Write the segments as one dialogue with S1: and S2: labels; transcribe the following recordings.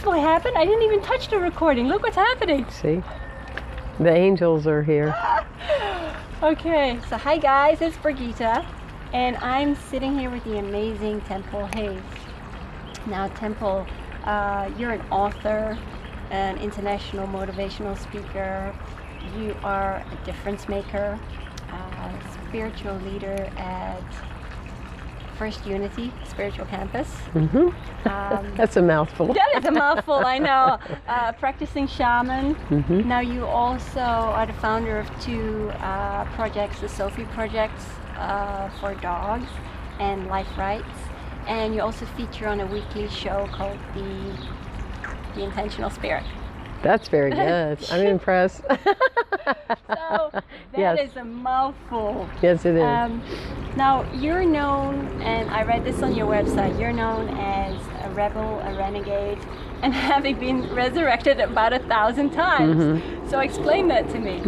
S1: what happened? I didn't even touch the recording. Look what's happening.
S2: See? The angels are here.
S1: Okay, so hi guys, it's Brigitte, and I'm sitting here with the amazing Temple Hayes. Now Temple, you're an author, an international motivational speaker. You are a difference maker, spiritual leader at First Unity Spiritual Campus.
S2: That's a mouthful.
S1: That is a mouthful, I know. Practising Shaman. Now you also are the founder of two projects, the SOFI Project for dogs and life rights. And you also feature on a weekly show called the Intentional Spirit.
S2: That's very good. I'm impressed.
S1: So that is a mouthful.
S2: Yes, it is.
S1: Now you're known, and I read this on your website, you're known as a rebel, a renegade, and having been resurrected about 1,000 times. So explain that to me.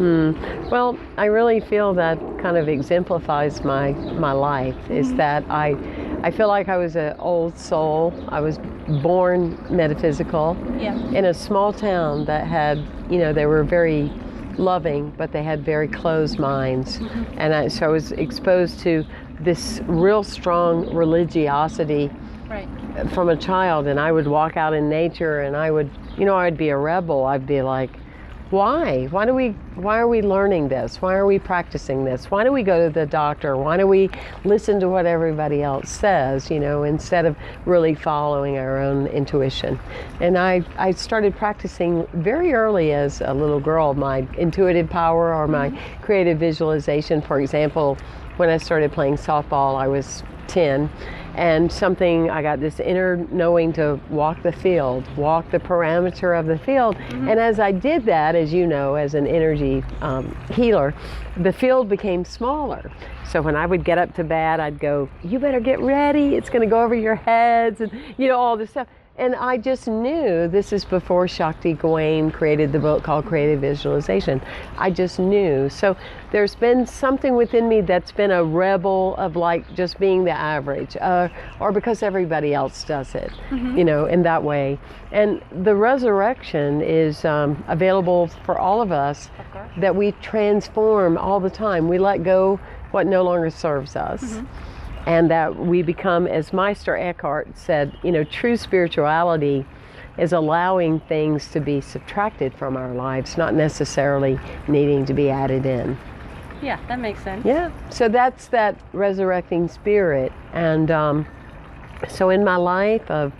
S2: Well, I really feel that kind of exemplifies my life, is that I feel like I was an old soul. I was born metaphysical in a small town that had, they were very loving, but they had very closed minds. And so I was exposed to this real strong religiosity from a child. And I would walk out in nature and I would, I'd be a rebel. I'd be like, why? Why are we learning this? Why are we practicing this? Why do we go to the doctor? Why do we listen to what everybody else says, instead of really following our own intuition? And I started practicing very early as a little girl, my intuitive power or my creative visualization. For example, when I started playing softball, I was 10. And I got this inner knowing to walk the field, walk the parameter of the field. And as I did that, as you know, as an energy healer, the field became smaller. So when I would get up to bat, I'd go, you better get ready. It's going to go over your heads and, all this stuff. And I just knew, this is before Shakti Gawain created the book called Creative Visualization. I just knew. So there's been something within me that's been a rebel of like just being the average, or because everybody else does it, in that way. And the resurrection is available for all of us, that we transform all the time. We let go what no longer serves us. And that we become, as Meister Eckhart said, true spirituality is allowing things to be subtracted from our lives, not necessarily needing to be added in.
S1: Yeah, that makes sense.
S2: Yeah, so that's that resurrecting spirit. And so in my life of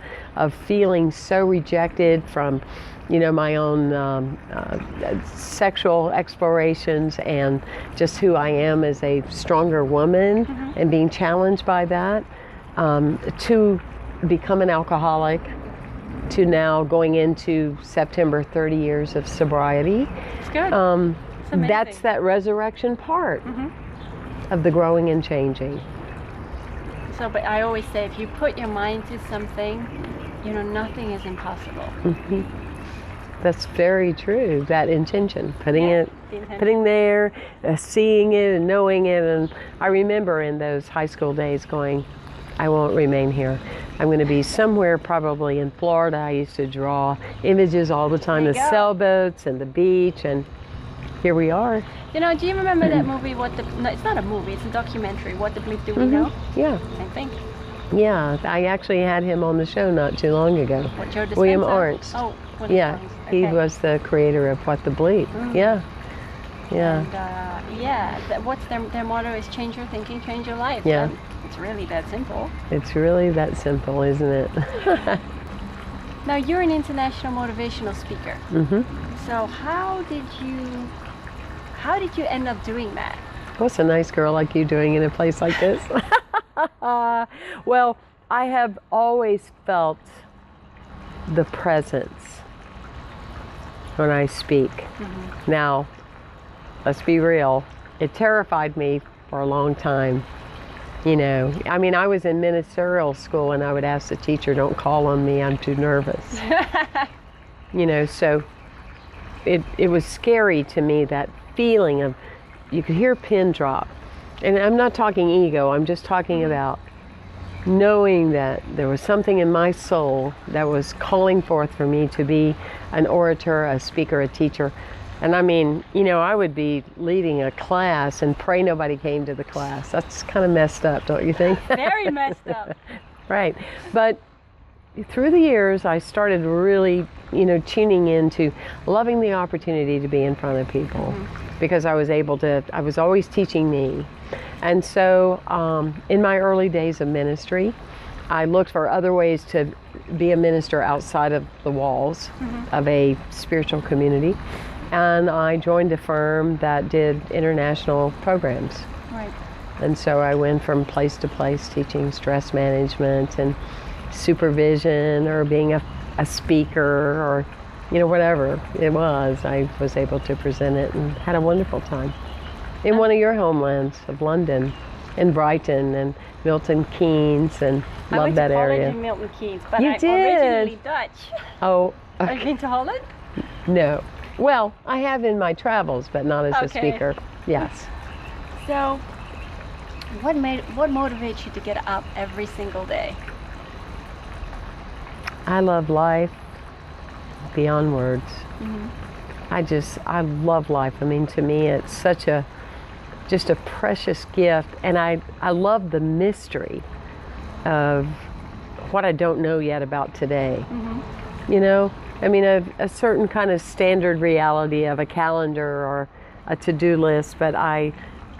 S2: feeling so rejected from my own sexual explorations and just who I am as a stronger woman and being challenged by that, to become an alcoholic, to now going into September 30 years of sobriety.
S1: It's good. It's amazing.
S2: That's that resurrection part of the growing and changing.
S1: So, but I always say, if you put your mind to something, nothing is impossible.
S2: That's very true. That intention, putting there, seeing it and knowing it. And I remember in those high school days going, I won't remain here. I'm going to be somewhere, probably in Florida. I used to draw images all the time, the sailboats and the beach, and here we are.
S1: Do you remember that movie, no, it's not a movie, it's a documentary, What the Bleep Do We Know?
S2: Yeah.
S1: Same thing.
S2: Yeah, I actually had him on the show not too long ago.
S1: What, Joe Dispenza?
S2: William Arntz.
S1: Oh, William Arntz. Okay.
S2: He was the creator of What the Bleep. Yeah.
S1: And what's their motto is change your thinking, change your life.
S2: Yeah.
S1: And it's really that simple.
S2: It's really that simple, isn't it?
S1: Now you're an international motivational speaker. So how did you end up doing that?
S2: What's a nice girl like you doing in a place like this? Well, I have always felt the presence when I speak. Now, let's be real, it terrified me for a long time. I was in ministerial school and I would ask the teacher, don't call on me, I'm too nervous. So it was scary to me, that feeling of, you could hear a pin drop. And I'm not talking ego, I'm just talking about knowing that there was something in my soul that was calling forth for me to be an orator, a speaker, a teacher. And I mean, you know, I would be leading a class and pray nobody came to the class. That's kind of messed up, don't you think?
S1: Very messed up.
S2: Right. But through the years, I started really, you know, tuning into loving the opportunity to be in front of people, because I was always teaching me. And so in my early days of ministry, I looked for other ways to be a minister outside of the walls of a spiritual community. And I joined a firm that did international programs.
S1: Right.
S2: And so I went from place to place teaching stress management and supervision, or being a speaker, or, you know, whatever it was. I was able to present it and had a wonderful time in one of your homelands of London, in Brighton and Milton Keynes, and loved that area.
S1: I went to college in Milton Keynes, but
S2: You
S1: I'm
S2: did?
S1: originally Dutch.
S2: Oh,
S1: Have you been to Holland?
S2: no. Well, I have in my travels, but not as a speaker. Yes.
S1: So, what motivates you to get up every single day?
S2: I love life beyond words. I love life. I mean, to me, it's such just a precious gift. And I love the mystery of what I don't know yet about today. You know, I mean, a certain kind of standard reality of a calendar or a to-do list, but I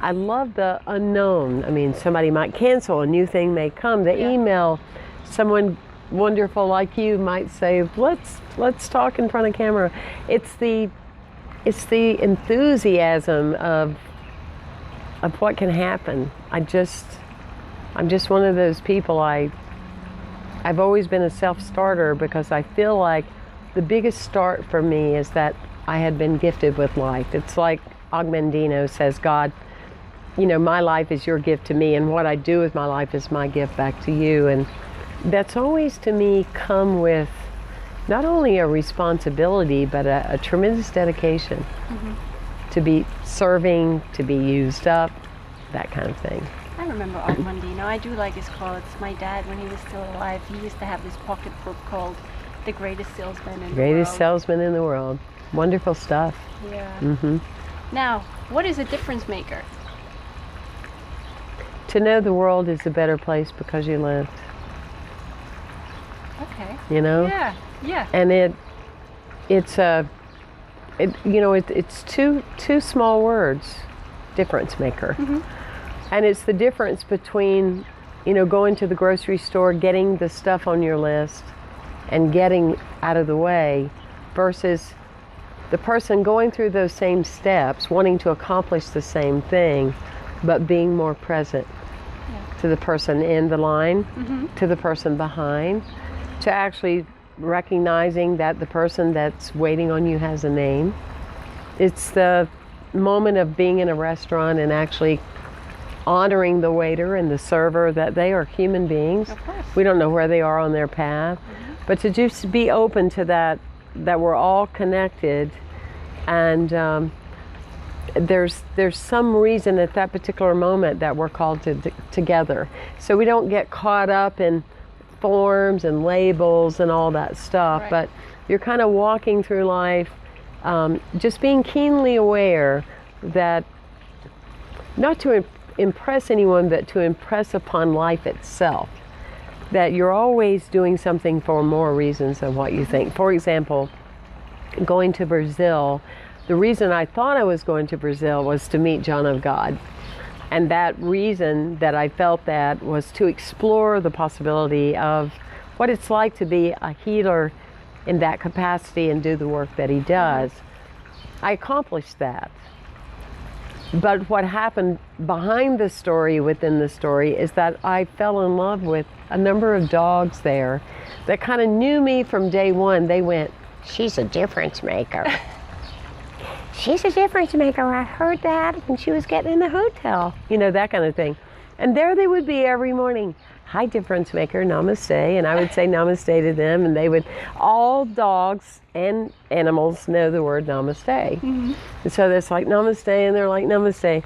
S2: love the unknown. I mean, somebody might cancel, a new thing may come. The email, someone wonderful like you might say, let's talk in front of camera. It's the enthusiasm of what can happen. I'm just one of those people. I've always been a self-starter, because I feel like the biggest start for me is that I had been gifted with life. It's like Augmendino says, God, you know, my life is your gift to me, and what I do with my life is my gift back to you. And that's always, to me, come with not only a responsibility, but a tremendous dedication to be serving, to be used up, that kind of thing.
S1: I remember Augmendino. I do like his quotes. My dad, when he was still alive, he used to have this pocket book called The Greatest Salesman in the World.
S2: Greatest salesman in the world. Wonderful stuff.
S1: Yeah. Now, what is a difference maker?
S2: To know the world is a better place because you lived.
S1: Okay.
S2: You know?
S1: Yeah.
S2: And it's two small words, difference maker. And it's the difference between, you know, going to the grocery store, getting the stuff on your list and getting out of the way, versus the person going through those same steps, wanting to accomplish the same thing, but being more present to the person in the line, to the person behind, to actually recognizing that the person that's waiting on you has a name. It's the moment of being in a restaurant and actually honoring the waiter and the server, that they are human beings.
S1: Of course.
S2: We don't know where they are on their path, but to just be open to that we're all connected, and there's some reason at that particular moment that we're called together. So we don't get caught up in forms and labels and all that stuff, but you're kind of walking through life, just being keenly aware that not to impress anyone, but to impress upon life itself, that you're always doing something for more reasons than what you think. For example, going to Brazil, the reason I thought I was going to Brazil was to meet John of God. And that reason that I felt that was to explore the possibility of what it's like to be a healer in that capacity and do the work that he does. I accomplished that. But what happened behind the story, within the story, is that I fell in love with a number of dogs there that kind of knew me from day one. They went, "She's a difference maker." "She's a difference maker. I heard that when she was getting in the hotel." You know, that kind of thing. And there they would be every morning. "Hi, difference maker, namaste." And I would say namaste to them, and they would, all dogs and animals know the word namaste. And so it's like namaste, and they're like namaste.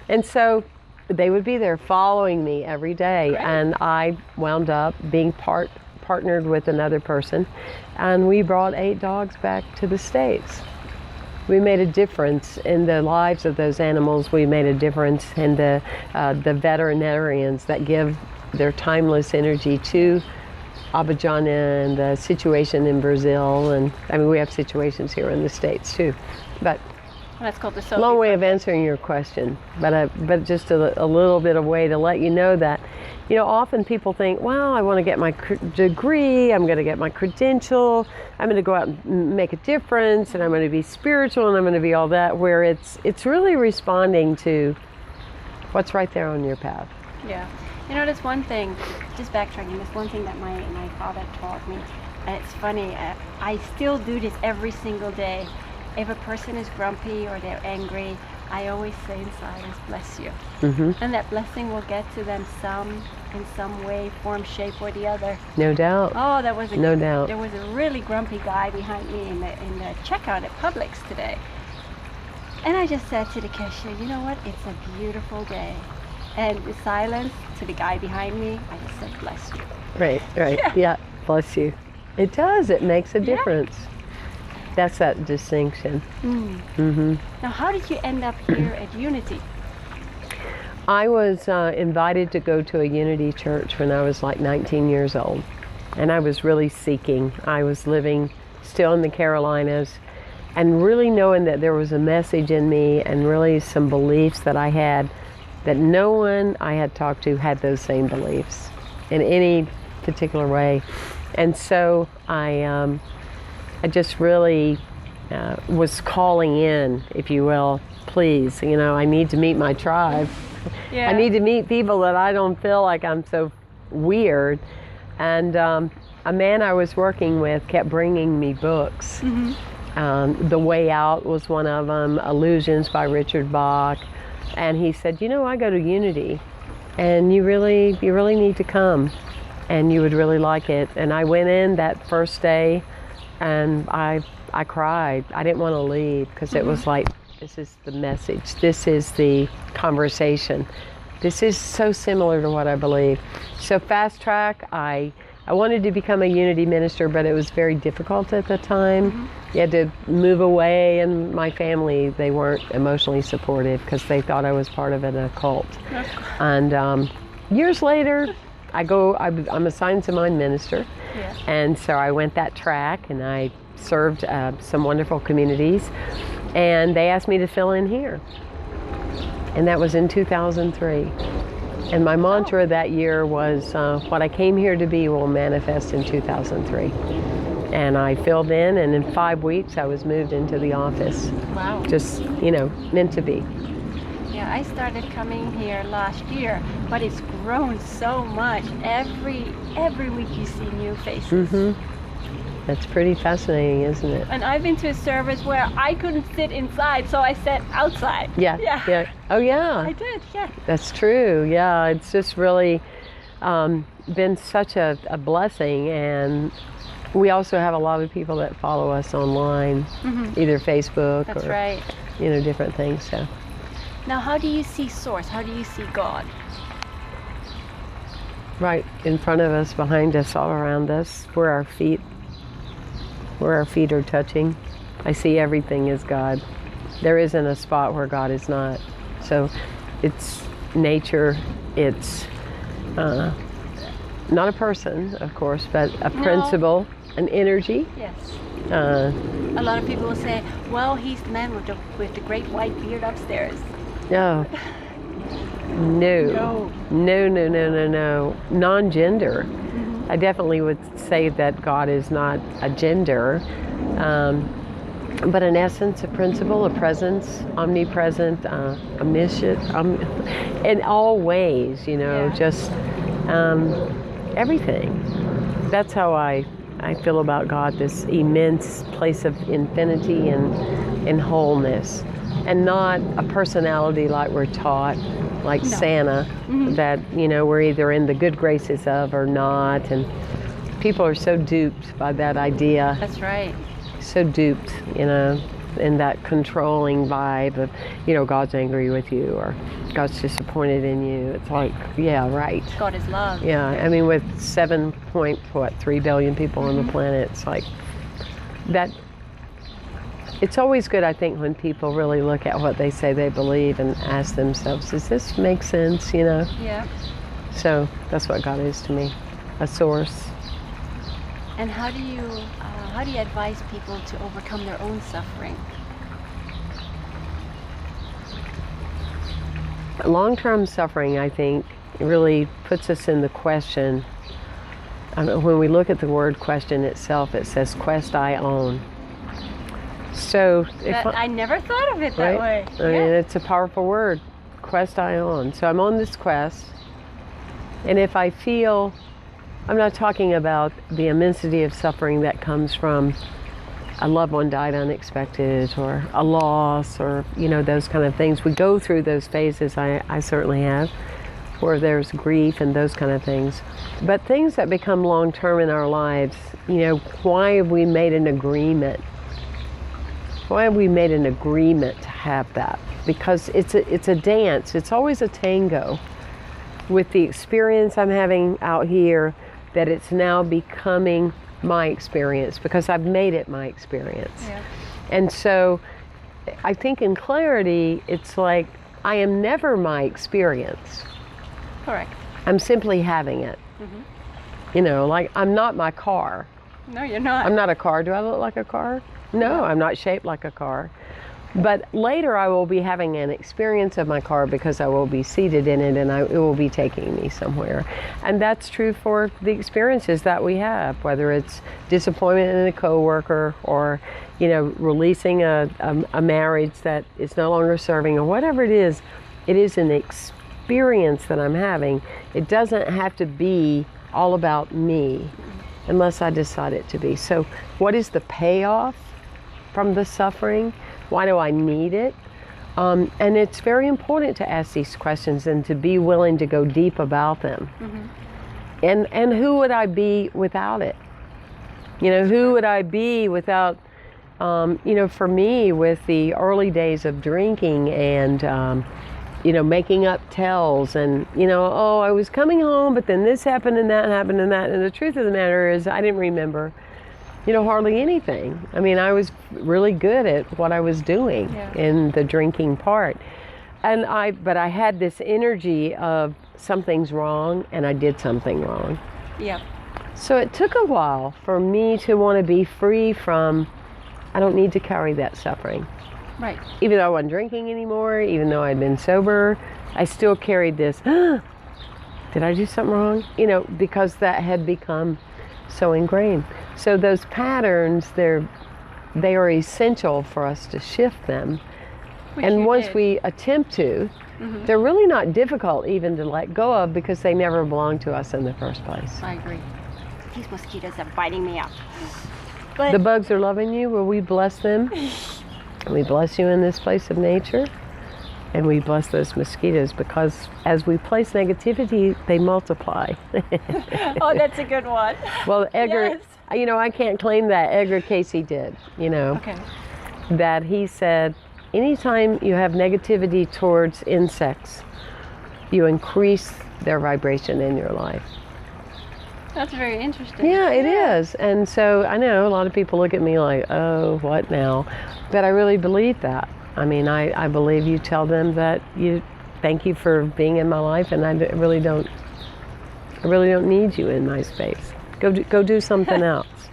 S2: And so they would be there following me every day.
S1: Great.
S2: And I wound up being partnered with another person, and we brought 8 dogs back to the States. We made a difference in the lives of those animals. We made a difference in the veterinarians that give their timeless energy to Abidjan and the situation in Brazil. And I mean, we have situations here in the States too. But
S1: that's called the SOFI
S2: long way of
S1: Project.
S2: answering your question, but just a little bit of way to let you know that, you know, often people think, well, I want to get my degree, I'm going to get my credential, I'm going to go out and make a difference, and I'm going to be spiritual, and I'm going to be all that, where it's really responding to what's right there on your path.
S1: Yeah. You know, there's one thing, just backtracking, there's one thing that my father taught me, and it's funny, I still do this every single day. If a person is grumpy or they're angry, I always say in silence, bless you.
S2: Mm-hmm.
S1: And that blessing will get to them in some way, form, shape, or the other.
S2: No doubt.
S1: Oh,
S2: No doubt.
S1: There was a really grumpy guy behind me in the checkout at Publix today. And I just said to the cashier, you know what, it's a beautiful day. And with silence, to the guy behind me, I just said, bless you.
S2: Right. Yeah, bless you. It does, it makes a difference. That's that distinction. Mm-hmm.
S1: Now, how did you end up here at Unity?
S2: I was invited to go to a Unity church when I was like 19 years old. And I was really seeking. I was living still in the Carolinas and really knowing that there was a message in me and really some beliefs that I had that no one I had talked to had those same beliefs in any particular way. And so I just really was calling in, if you will, please, you know, I need to meet my tribe.
S1: Yeah.
S2: I need to meet people that I don't feel like I'm so weird. And a man I was working with kept bringing me books. Mm-hmm. The Way Out was one of them, Illusions by Richard Bach. And he said, you know, I go to Unity, and you really need to come, and you would really like it. And I went in that first day, and I cried. I didn't want to leave because it was like, this is the message. This is the conversation. This is so similar to what I believe. So fast track, I wanted to become a Unity minister, but it was very difficult at the time. Mm-hmm. You had to move away, and my family, they weren't emotionally supportive because they thought I was part of an occult. And years later, I'm a Signs of Mind minister. Yeah. And so I went that track, and I served some wonderful communities, and they asked me to fill in here. And that was in 2003. And my mantra that year was, what I came here to be will manifest in 2003. And I filled in, and in 5 weeks I was moved into the office.
S1: Wow.
S2: Just, you know, meant to be.
S1: Yeah, I started coming here last year, but it's grown so much. Every week you see new faces.
S2: Mm-hmm. That's pretty fascinating, isn't it?
S1: And I've been to a service where I couldn't sit inside, so I sat outside.
S2: Yeah. Oh, yeah.
S1: I did, yeah.
S2: That's true, yeah. It's just really been such a blessing. And we also have a lot of people that follow us online, either Facebook or, you know, different things. So.
S1: Now, how do you see Source? How do you see God?
S2: Right in front of us, behind us, all around us, where our feet are touching. I see everything as God. There isn't a spot where God is not. So it's nature, it's not a person, of course, but a principle, an energy.
S1: Yes. A lot of people will say, well, he's the man with the great white beard upstairs.
S2: No. No. Non-gender. I definitely would say that God is not a gender, but in essence, a principle, a presence, omnipresent, omniscient, in all ways, you know, just everything. That's how I feel about God, this immense place of infinity and wholeness, and not a personality like we're taught, like Santa, that, you know, we're either in the good graces of or not. And people are so duped by that idea.
S1: That's right.
S2: So duped, you know. in that controlling vibe of, you know, God's angry with you or God's disappointed in you. It's like, yeah, right.
S1: God is love.
S2: Yeah, I mean, with 7.3 billion people on the planet, it's like that. It's always good, I think, when people really look at what they say they believe and ask themselves, does this make sense, you know?
S1: Yeah.
S2: So that's what God is to me, a source.
S1: And how do you advise people to overcome their own suffering?
S2: Long-term suffering, I think, really puts us in the question. When we look at the word question itself, it says, quest I own. So
S1: I never thought of it that way.
S2: I mean, it's a powerful word, quest I own. So I'm on this quest, and if I feel, I'm not talking about the immensity of suffering that comes from a loved one died unexpected or a loss or, you know, those kind of things. We go through those phases, I certainly have, where there's grief and those kind of things. But things that become long-term in our lives, you know, why have we made an agreement? Why have we made an agreement to have that? Because it's a dance. It's always a tango with the experience I'm having out here, that it's now becoming my experience because I've made it my experience.
S1: Yeah.
S2: And so I think in clarity, it's like I am never my experience.
S1: Correct.
S2: I'm simply having it. You know, like I'm not my car.
S1: No, you're not.
S2: I'm not a car. Do I look like a car? No, I'm not shaped like a car. But later I will be having an experience of my car because I will be seated in it and it will be taking me somewhere. And that's true for the experiences that we have, whether it's disappointment in a coworker or, you know, releasing a marriage that is no longer serving or whatever it is an experience that I'm having. It doesn't have to be all about me unless I decide it to be. So what is the payoff from the suffering? Why do I need it? And it's very important to ask these questions and to be willing to go deep about them. And who would I be without it? You know, who would I be without, you know, for me, with the early days of drinking and, you know, making up tells and, you know, oh, I was coming home, but then this happened and that happened and that. And the truth of the matter is I didn't remember, you know, hardly anything. I mean, I was really good at what I was doing in the drinking part. But I had this energy of something's wrong and I did something wrong.
S1: Yeah.
S2: So it took a while for me to want to be free from, I don't need to carry that suffering.
S1: Right.
S2: Even though I wasn't drinking anymore, even though I'd been sober, I still carried this, did I do something wrong? You know, because that had become so ingrained. So those patterns, they are essential for us to shift them. And once we attempt to, they're really not difficult even to let go of because they never belonged to us in the first place.
S1: I agree. These mosquitoes are biting me up. But
S2: the bugs are loving you. Will we bless them? We bless you in this place of nature. And we bless those mosquitoes because as we place negativity, they multiply.
S1: Oh, that's a good one.
S2: Well, Edgar, you know, I can't claim that. Edgar Casey did, you know.
S1: Okay.
S2: That he said, anytime you have negativity towards insects, you increase their vibration in your life.
S1: That's very interesting.
S2: Yeah, it is. And so I know a lot of people look at me like, oh, what now? But I really believe that. I mean, I believe you tell them that you thank you for being in my life, and I really don't need you in my space. Go do something else.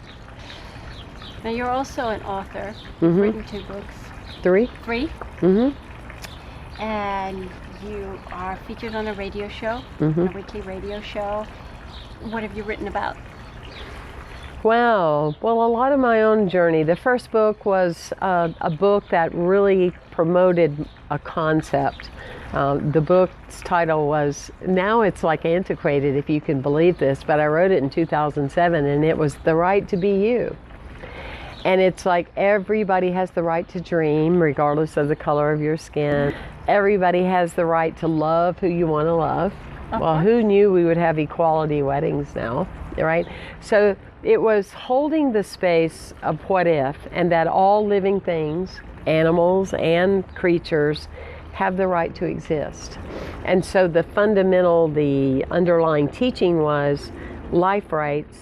S1: Now you're also an author. You've written 2 books.
S2: 3?
S1: 3. And you are featured on a radio show, a weekly radio show. What have you written about?
S2: Well, a lot of my own journey. The first book was a book that really promoted a concept. The book's title was, now it's like antiquated if you can believe this, but I wrote it in 2007 and it was The Right to Be You. And it's like everybody has the right to dream regardless of the color of your skin. Everybody has the right to love who you want to love. Well, who knew we would have equality weddings now, right? So it was holding the space of what if, and that all living things, animals and creatures, have the right to exist. And so the underlying teaching was life rights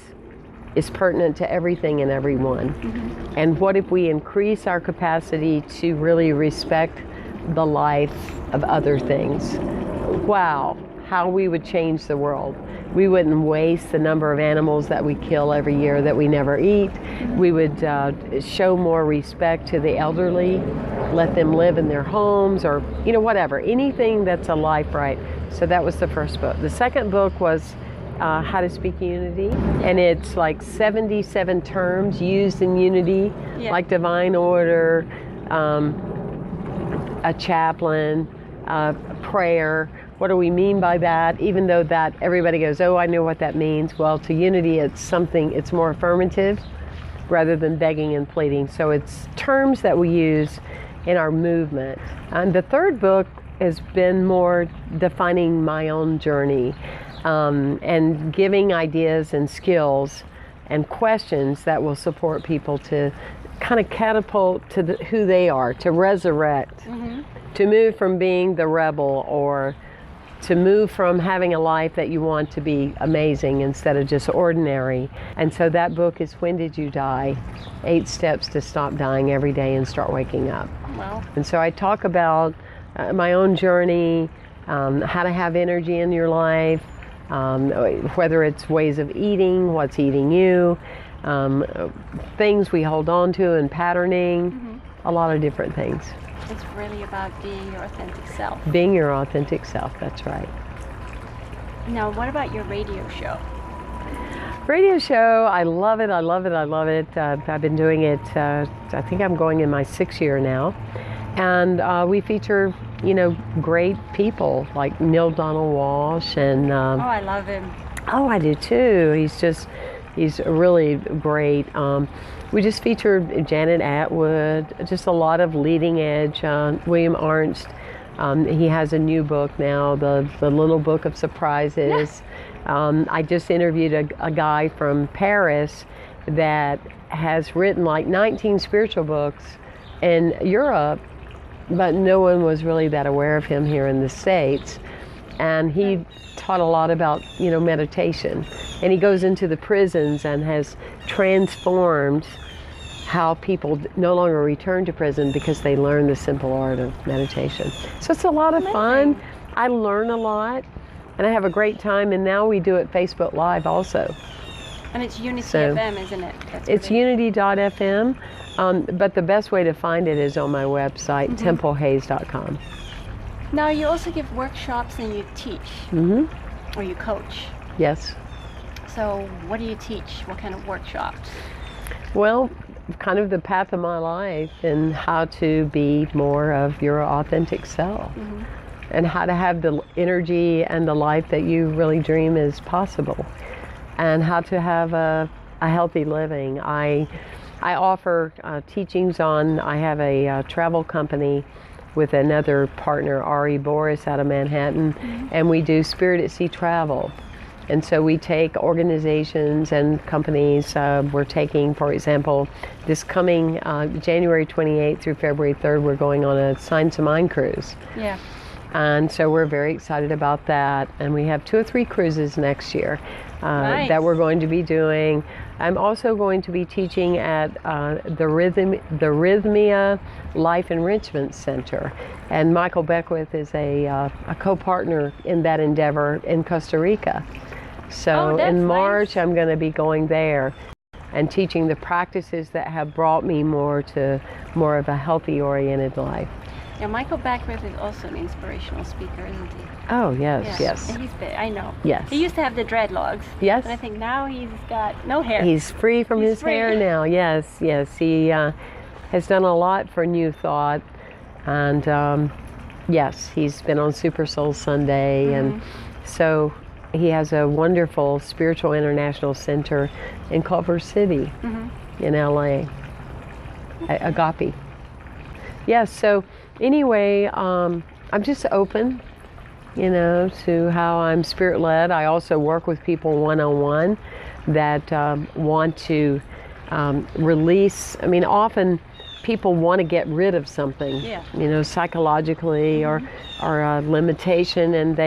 S2: is pertinent to everything and everyone. Mm-hmm. And what if we increase our capacity to really respect the life of other things? Wow, how we would change the world. We wouldn't waste the number of animals that we kill every year that we never eat. We would show more respect to the elderly, let them live in their homes, or whatever, anything that's a life right. So that was the first book. The second book was How to Speak Unity, and it's like 77 terms used in unity, like divine order, a chaplain, prayer. What do we mean by that? Even though that everybody goes, oh, I know what that means. Well, to unity, it's more affirmative rather than begging and pleading. So it's terms that we use in our movement. And the third book has been more defining my own journey, and giving ideas and skills and questions that will support people to kind of catapult to who they are, to resurrect, mm-hmm. to move from being the rebel, or to move from having a life that you want to be amazing instead of just ordinary. And so that book is When Did You Die? 8 Steps to Stop Dying Every Day and Start Waking Up. Wow. And so I talk about my own journey, how to have energy in your life, whether it's ways of eating, what's eating you, things we hold on to and patterning, mm-hmm. a lot of different things.
S1: It's really about being your authentic self.
S2: Being your authentic self, that's right.
S1: Now, what about your radio show?
S2: Radio show, I love it, I love it, I love it. I've been doing it, I think I'm going in my 6th year now. And we feature, great people like Neil Donald Walsh and...
S1: oh, I love him.
S2: Oh, I do too. He's really great. We just featured Janet Atwood, just a lot of leading edge. William Arndt, he has a new book now, the Little Book of Surprises. Yeah. I just interviewed a guy from Paris that has written like 19 spiritual books in Europe, but no one was really that aware of him here in the States. And he taught a lot about, meditation. And he goes into the prisons and has transformed how people no longer return to prison because they learn the simple art of meditation. So it's a lot of fun. I learn a lot, and I have a great time. And now we do it Facebook Live also.
S1: And it's Unity FM, isn't it?
S2: It's unity.fm, but the best way to find it is on my website, mm-hmm. templehays.com.
S1: Now, you also give workshops and you teach, mm-hmm. or you coach.
S2: Yes.
S1: So what do you teach? What kind of workshops?
S2: Well, kind of the path of my life and how to be more of your authentic self, mm-hmm. and how to have the energy and the life that you really dream is possible, and how to have a healthy living. I offer teachings on, I have a travel company with another partner, Ari Boris, out of Manhattan, mm-hmm. and we do Spirit at Sea travel. And so we take organizations and companies. We're taking, for example, this coming January 28th through February 3rd, we're going on a Signs of Mind cruise.
S1: Yeah.
S2: And so we're very excited about that. And we have 2 or 3 cruises next year
S1: nice.
S2: That we're going to be doing. I'm also going to be teaching at the Rhythmia Life Enrichment Center. And Michael Beckwith is a co-partner in that endeavor in Costa Rica. So in March, nice. I'm going to be going there and teaching the practices that have brought me more of a healthy oriented life.
S1: Yeah, Michael Beckwith is also an inspirational speaker, isn't he?
S2: Oh, yes.
S1: And he's big, I know.
S2: Yes.
S1: He used to have the dreadlocks.
S2: Yes.
S1: But I think now he's got no hair.
S2: He's free from his hair now. Yes. He has done a lot for New Thought. And yes, he's been on Super Soul Sunday. Mm-hmm. And so he has a wonderful spiritual international center in Culver City, mm-hmm. in LA, Agape. Yes, so anyway, I'm just open, to how I'm spirit-led. I also work with people one-on-one. that want to release. I mean, often people want to get rid of something, you know, psychologically or a limitation, and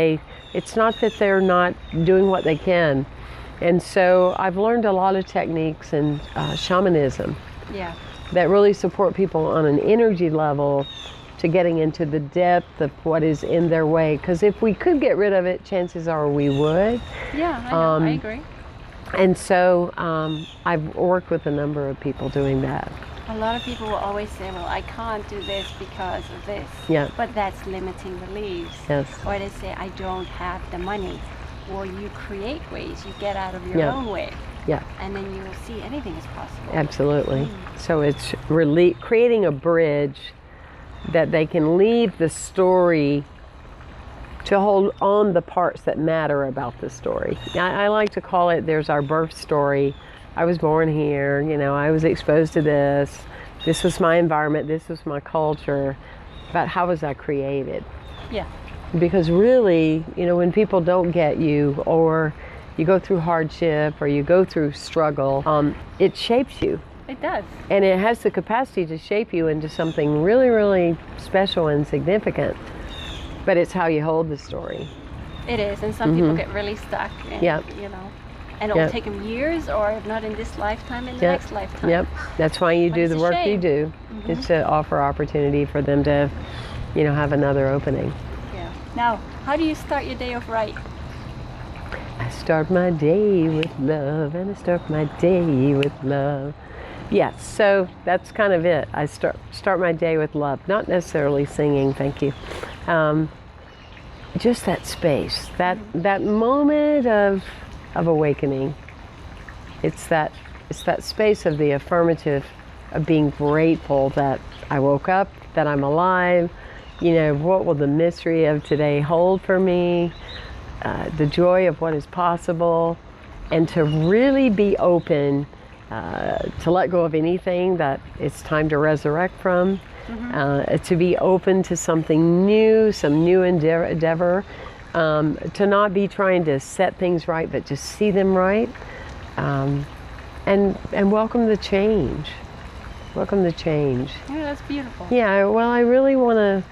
S2: it's not that they're not doing what they can. And so I've learned a lot of techniques in shamanism that really support people on an energy level to getting into the depth of what is in their way. Because if we could get rid of it, chances are we would.
S1: Yeah, I know, I agree.
S2: And so I've worked with a number of people doing that.
S1: A lot of people will always say, well, I can't do this because of this.
S2: Yeah.
S1: But that's limiting beliefs.
S2: Yes.
S1: Or they say, I don't have the money. Well, you create ways, you get out of your own way.
S2: Yeah.
S1: And then you will see anything is possible.
S2: Absolutely. So it's creating a bridge that they can leave the story to hold on the parts that matter about the story. I like to call it, there's our birth story. I was born here, you know, I was exposed to this. This was my environment, this was my culture. But how was I created?
S1: Yeah.
S2: Because really, you know, when people don't get you, or you go through hardship, or you go through struggle, it shapes you.
S1: It does.
S2: And it has the capacity to shape you into something really, really special and significant. But it's how you hold the story.
S1: It is, and some people get really stuck. And, you know, and it'll take them years, or if not in this lifetime, in the next lifetime.
S2: Yep. That's why you do the work you do.
S1: Mm-hmm.
S2: Is to offer opportunity for them to, you know, have another opening.
S1: Yeah. Now, how do you start your day off right?
S2: I start my day with love, and I start my day with love. Yes, so that's kind of it. I start my day with love, not necessarily singing, thank you. Just that space, that moment of awakening. It's that space of the affirmative, of being grateful that I woke up, that I'm alive. You know, what will the mystery of today hold for me? The joy of what is possible, and to really be open to let go of anything that it's time to resurrect from, to be open to something new, some new endeavor, to not be trying to set things right, but just see them right, and welcome the change. Welcome the change.
S1: Yeah, that's beautiful.
S2: Yeah, well, I really want to,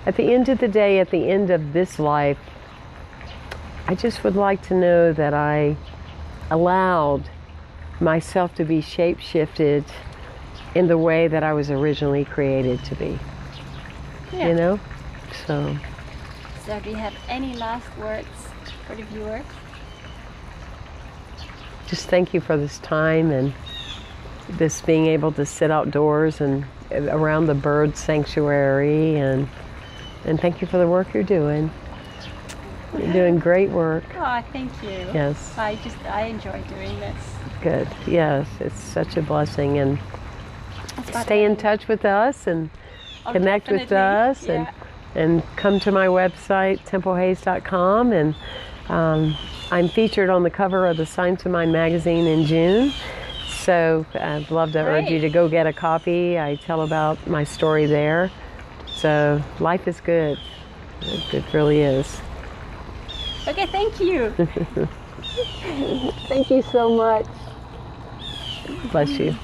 S2: at the end of the day, at the end of this life, I just would like to know that I allowed myself to be shape-shifted in the way that I was originally created to be.
S1: Yeah.
S2: You know? So
S1: do you have any last words for the viewers?
S2: Just thank you for this time, and this being able to sit outdoors and around the bird sanctuary, and thank you for the work you're doing. You're doing great work.
S1: Oh, thank you.
S2: Yes.
S1: I enjoy doing this.
S2: Good. Yes, it's such a blessing, and stay in touch with us and connect with us, and come to my website, templehays.com, and I'm featured on the cover of the Science of Mind magazine in June. So I'd love to urge you to go get a copy. I tell about my story there. So life is good. It really is.
S1: Okay, thank you.
S2: Thank you so much. Bless you.